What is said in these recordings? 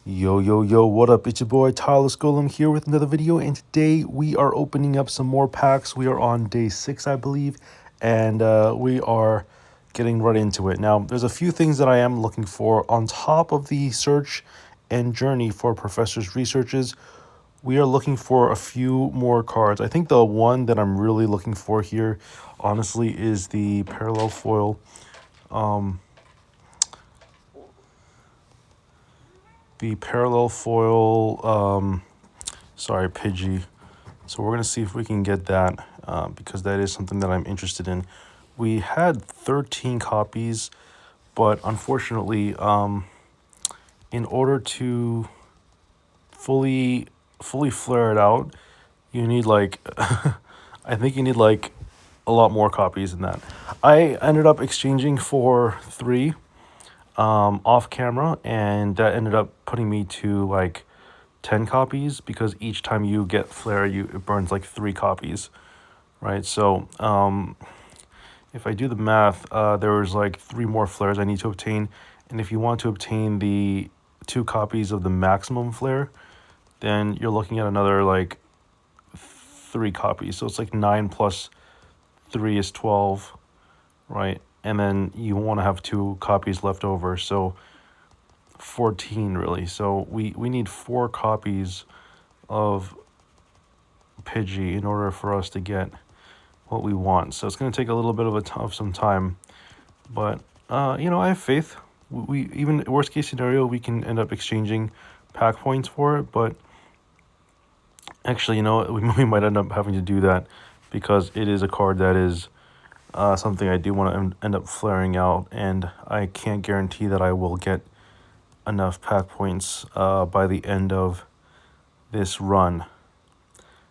Yo, what up? It's your boy Tyler Golem here with another video, and today we are opening up some more packs. We are on day 6, I believe, and we are getting right into it. Now, there's a few things that I am looking for on top of the search and journey for Professor's researches. We are looking for a few more cards. I think the one that I'm really looking for here, honestly, is the parallel foil. Sorry, Pidgey. So we're going to see if we can get that because that is something that I'm interested in. We had 13 copies, but unfortunately, in order to fully flare it out, you need like, I think you need like a lot more copies than that. I ended up exchanging for 3 off camera, and that ended up putting me to like 10 copies because each time you get Flair, it burns like 3 copies, right? So if I do the math, there was like 3 more Flairs I need to obtain, and if you want to obtain the 2 copies of the maximum Flair, then you're looking at another like 3 copies. So it's like 9 plus 3 is 12, right? And then you want to have 2 copies left over, so 14 really. So we need 4 copies of Pidgey in order for us to get what we want. So it's going to take a little bit of some time, but you know, I have faith. We even worst case scenario, we can end up exchanging pack points for it. But actually, you know, we might end up having to do that because it is a card that is something I do want to end up flaring out, and I can't guarantee that I will get enough pack points by the end of this run,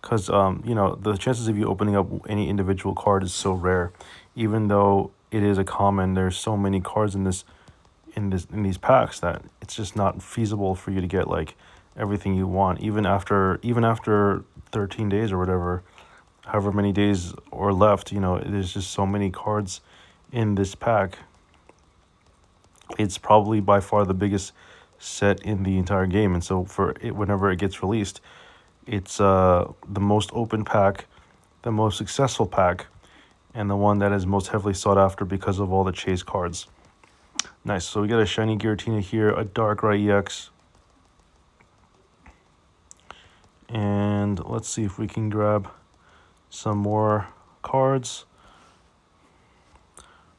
because you know, the chances of you opening up any individual card is so rare. Even though it is a common, there's so many cards in these packs that it's just not feasible for you to get like everything you want, even after 13 days or whatever, however many days or left. You know, there's just so many cards in this pack. It's probably by far the biggest set in the entire game, and so for it, whenever it gets released, it's the most open pack, the most successful pack, and the one that is most heavily sought after because of all the chase cards. Nice. So we got a shiny Giratina here, a Darkrai EX, and let's see if we can grab some more cards.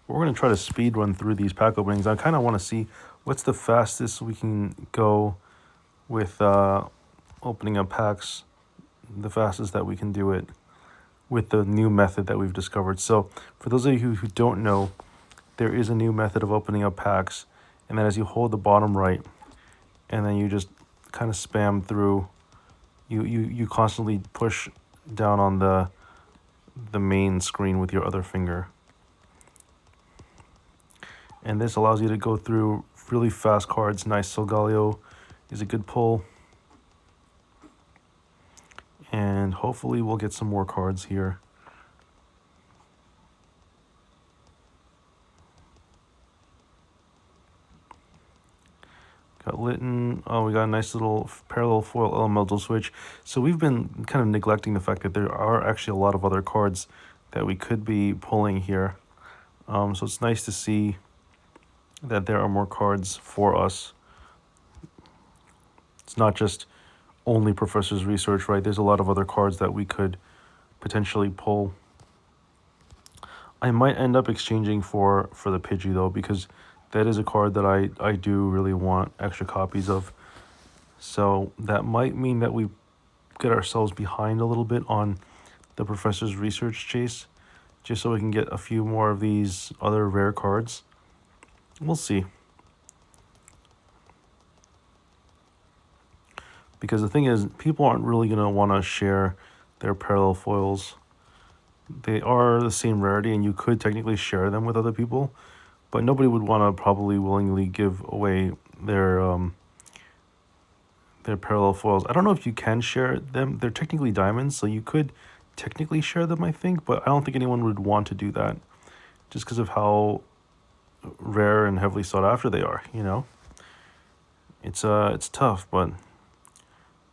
We're going to try to speed run through these pack openings. I kind of want to see what's the fastest we can go with opening up packs, the fastest that we can do it with the new method that we've discovered. So for those of you who don't know, there is a new method of opening up packs, and then as you hold the bottom right, and then you just kind of spam through, you constantly push down on the main screen with your other finger. And this allows you to go through really fast cards. Nice. Solgaleo is a good pull. And hopefully we'll get some more cards here. Got Litten. Oh, we got a nice little parallel foil elemental switch. So we've been kind of neglecting the fact that there are actually a lot of other cards that we could be pulling here. So it's nice to see that there are more cards for us. It's not just only Professor's Research, right? There's a lot of other cards that we could potentially pull. I might end up exchanging for the Pidgey though, because that is a card that I do really want extra copies of. So that might mean that we get ourselves behind a little bit on the Professor's Research chase, just so we can get a few more of these other rare cards. We'll see. Because the thing is, people aren't really going to want to share their parallel foils. They are the same rarity, and you could technically share them with other people, but nobody would want to probably willingly give away their parallel foils. I don't know if you can share them. They're technically diamonds, so you could technically share them, I think, but I don't think anyone would want to do that just because of how rare and heavily sought after they are, you know? It's tough, but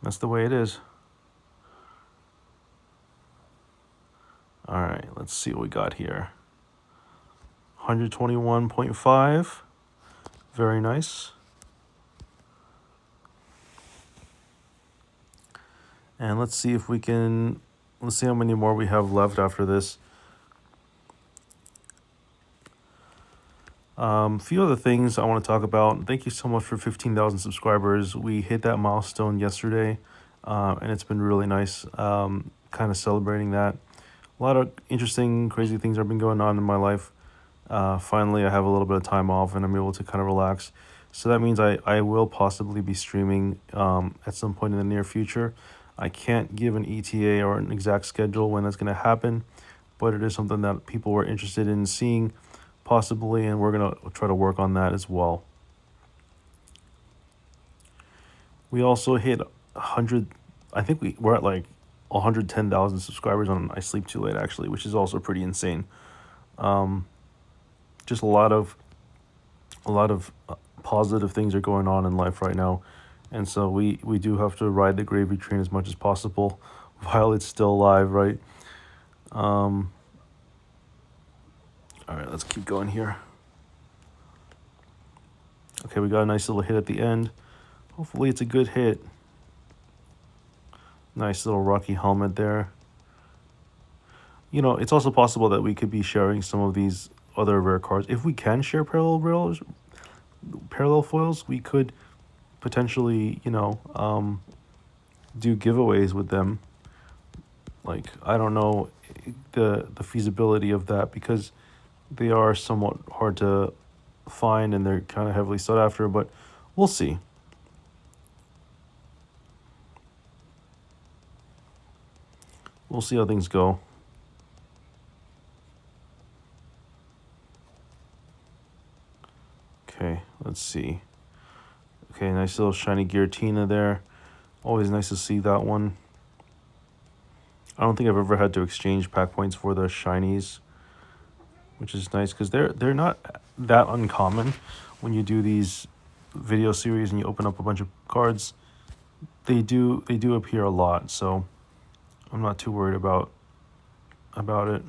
that's the way it is. All right, let's see what we got here. 121.5. Very nice. And let's see if we can, let's see how many more we have left after this. Few other things I want to talk about. Thank you so much for 15,000 subscribers. We hit that milestone yesterday, and it's been really nice kind of celebrating that. A lot of interesting, crazy things have been going on in my life. Finally, I have a little bit of time off and I'm able to kind of relax. So that means I will possibly be streaming at some point in the near future. I can't give an ETA or an exact schedule when that's going to happen, but it is something that people were interested in seeing possibly, and we're going to try to work on that as well. We also hit 100, I think we're at like 110,000 subscribers on I Sleep Too Late, actually, which is also pretty insane. Just a lot of positive things are going on in life right now, and so we do have to ride the gravy train as much as possible while it's still alive, right? All right, let's keep going here. Okay, we got a nice little hit at the end. Hopefully it's a good hit. Nice little Rocky helmet there. You know, it's also possible that we could be sharing some of these other rare cards. If we can share parallel foils, we could potentially, do giveaways with them. Like, I don't know the feasibility of that, because they are somewhat hard to find and they're kind of heavily sought after, but we'll see. We'll see how things go. Okay, let's see. Okay, nice little shiny Giratina there. Always nice to see that one. I don't think I've ever had to exchange pack points for the shinies, which is nice because they're not that uncommon when you do these video series and you open up a bunch of cards. They do appear a lot, so I'm not too worried about it.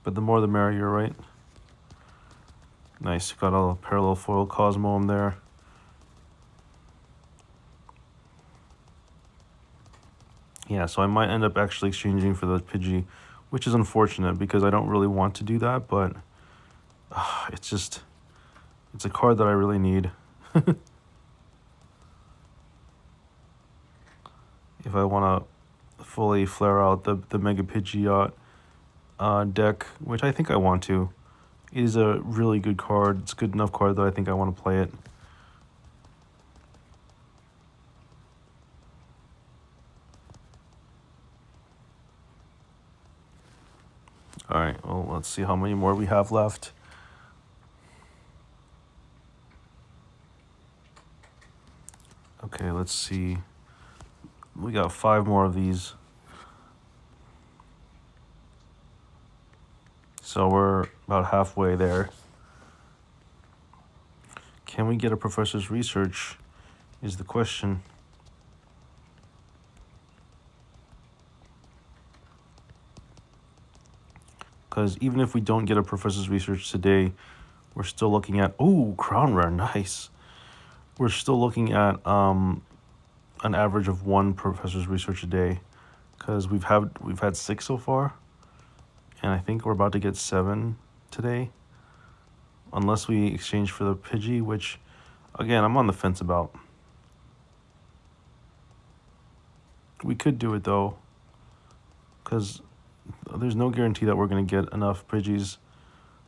But the more the merrier, right? Nice, got a parallel foil Cosmo there. Yeah, so I might end up actually exchanging for the Pidgey, which is unfortunate because I don't really want to do that, but it's a card that I really need. If I want to fully flare out the Mega Pidgeot deck, which I think I want to, it is a really good card. It's a good enough card that I think I want to play it. All right, well, let's see how many more we have left. Okay, let's see. We got 5 more of these. So we're about halfway there. Can we get a professor's research is the question. Because even if we don't get a professor's research today, we're still looking at, oh, crown rare, nice. We're still looking at an average of 1 professor's research a day, because we've had 6 so far, and I think we're about to get 7 today, unless we exchange for the Pidgey, which, again, I'm on the fence about. We could do it though, because there's no guarantee that we're going to get enough Pidgeys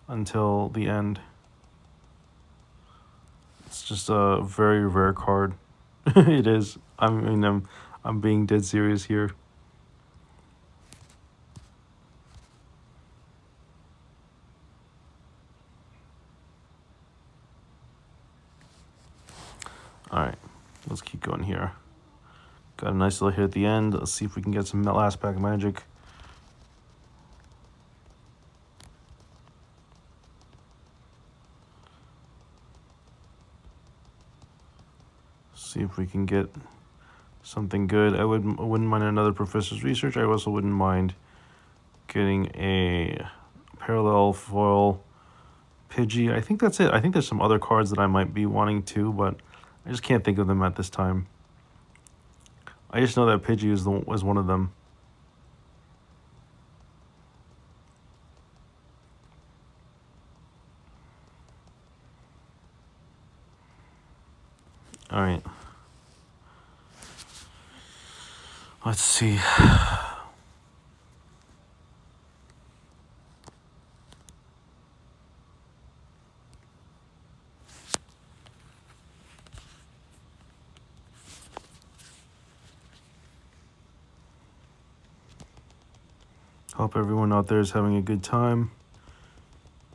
until the end. It's just a very rare card. It is. I mean, I'm being dead serious here. All right, let's keep going here. Got a nice little hit at the end. Let's see if we can get some last pack magic. see if we can get something good. I wouldn't mind another Professor's Research. I also wouldn't mind getting a parallel foil Pidgey. I think that's it. I think there's some other cards that I might be wanting too, but I just can't think of them at this time. I just know that Pidgey was one of them. All right. Let's see. Hope everyone out there is having a good time,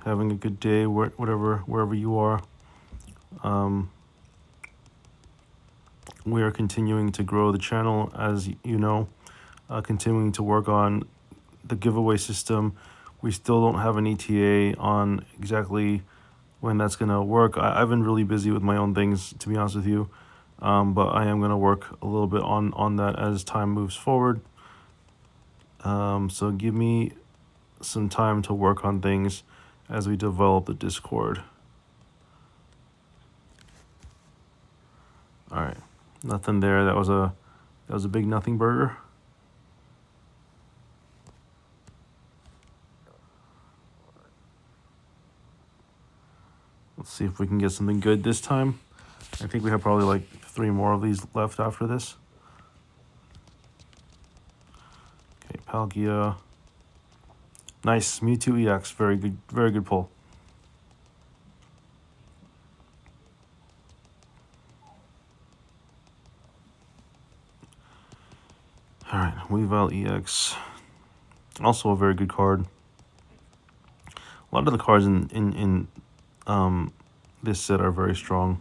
having a good day, wherever you are. We are continuing to grow the channel, as you know, continuing to work on the giveaway system. We still don't have an ETA on exactly when that's going to work. I've been really busy with my own things, to be honest with you, but I am going to work a little bit on that as time moves forward. So give me some time to work on things as we develop the Discord. All right, nothing there. That was a big nothing burger. Let's see if we can get something good this time. I think we have probably like 3 more of these left after this. Okay, Palkia. Nice, Mewtwo EX, very good pull. All right, Weavile EX, also a very good card. A lot of the cards in this set are very strong.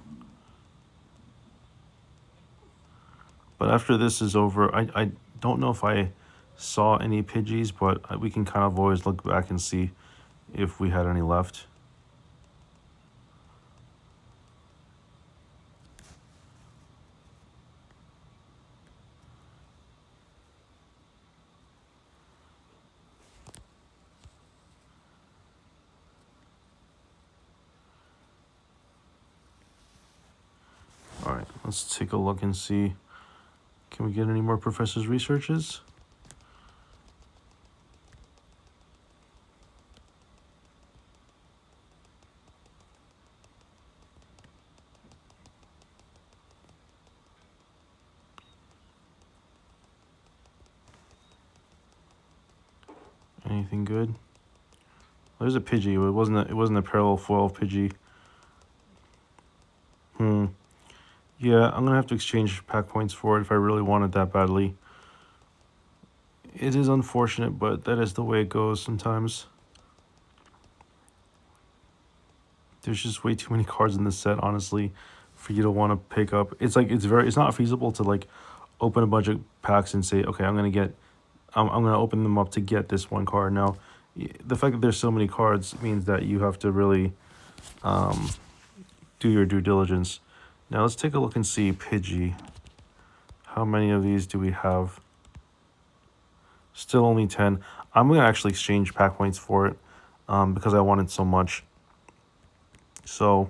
But after this is over, I don't know if I saw any Pidgeys, but we can kind of always look back and see if we had any left. All right, let's take a look and see. Can we get any more Professor's Researches? Anything good? There's a Pidgey. It wasn't a parallel foil Pidgey. Yeah, I'm gonna have to exchange pack points for it if I really want it that badly. It is unfortunate, but that is the way it goes sometimes. There's just way too many cards in this set, honestly, for you to want to pick up. It's not feasible to like open a bunch of packs and say, okay, I'm gonna open them up to get this one card. Now, the fact that there's so many cards means that you have to really do your due diligence. Now let's take a look and see Pidgey. How many of these do we have? Still only 10. I'm gonna actually exchange pack points for it because I want it so much. So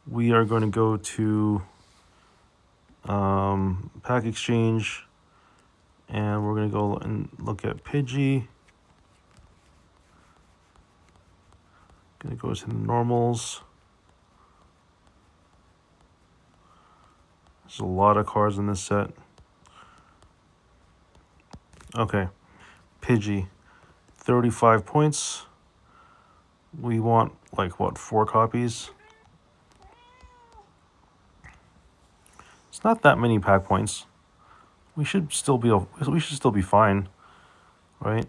we are going to go to pack exchange, and we're going to go and look at Pidgey. Going to go to the normals. There's a lot of cards in this set. Okay, Pidgey, 35 points. We want like what, 4 copies? It's not that many pack points. We should still be fine, right?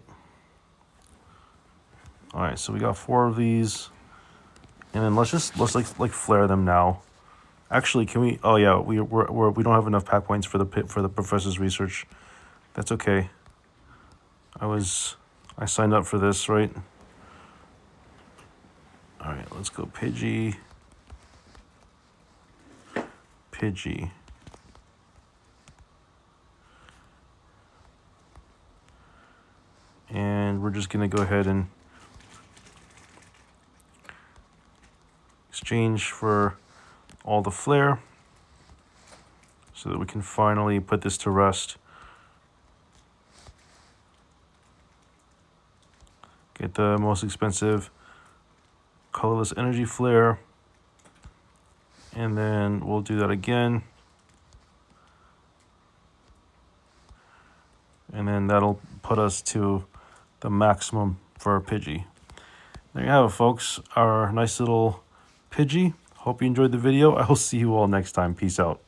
All right, so we got 4 of these, and then let's like Flair them now. Actually, can we? Oh yeah, we don't have enough pack points for the Professor's Research. That's okay. I signed up for this, right? All right, let's go Pidgey. we're just going to go ahead and exchange for all the Flair so that we can finally put this to rest. Get the most expensive colorless energy Flair, and then we'll do that again, and then that'll put us to the maximum for our Pidgey. There you have it, folks, our nice little Pidgey. Hope you enjoyed the video. I will see you all next time. Peace out.